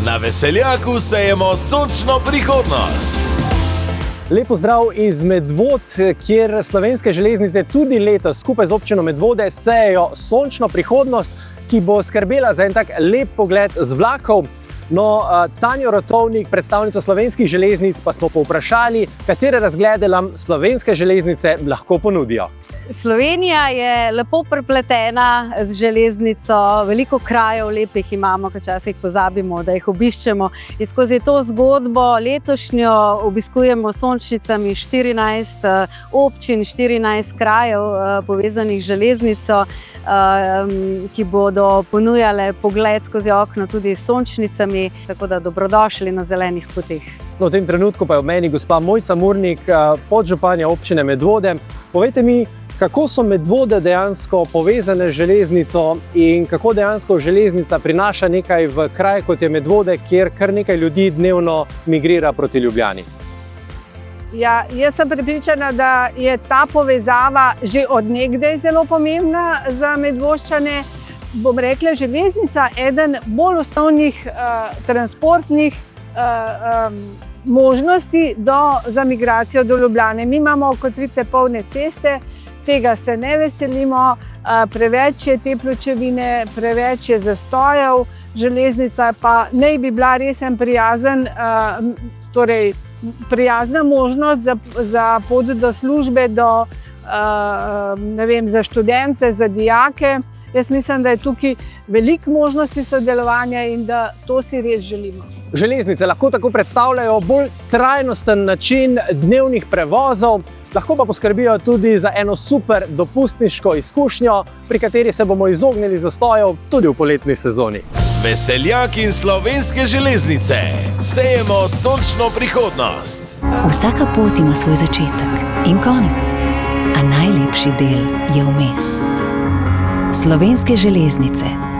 Na Veseljaku sejemo sončno prihodnost. Lep pozdrav iz Medvod, kjer Slovenske železnice tudi letos skupaj z občino Medvode sejejo sončno prihodnost, ki bo skrbela za en tak lep pogled z vlakov. No, Tanjo Rotovnik, predstavnico Slovenskih železnic, pa smo povprašali, katere razglede nam Slovenske železnice lahko ponudijo. Slovenija je lepo prepletena z železnico, veliko krajev lepih imamo, ko včasih pozabimo, da jih obiščemo. In skozi to zgodbo letošnjo obiskujemo s sončnicami 14 občin, 14 krajev povezanih z železnico, ki bodo ponujale pogled skozi okno tudi s sončnicami, tako da dobrodošli na zelenih poteh. No, v tem trenutku pa je ob meni gospa Mojca Murnik, podžupanja občine Medvode. Povejte mi, kako so Medvode dejansko povezane z železnico in kako dejansko železnica prinaša nekaj v kraj, kot je Medvode, kjer kar nekaj ljudi dnevno migrira proti Ljubljani? Ja, jaz sem prepričana, da je ta povezava že od nekdaj zelo pomembna za Medvoščane. Bom rekla, železnica je eden bolj osnovnih transportnih možnosti za migracijo do Ljubljane. Mi imamo, kot vidite, polne ceste, tega se ne veselimo, preveč je te pločevine, preveč je zastojev, železnica pa naj bi bila res en prijazna možnost za pot do službe, za študente, za dijake. Jaz mislim, da je tukaj veliko možnosti sodelovanja in da to si res želimo. Železnice lahko tako predstavljajo bolj trajnosten način dnevnih prevozov, lahko pa poskrbijo tudi za eno super dopustniško izkušnjo, pri kateri se bomo izognili zastojev tudi v poletni sezoni. Veseljak in Slovenske železnice. Sejemo sončno prihodnost. Vsaka pot ima svoj začetek in konec, a najlepši del je vmes. Slovenske železnice.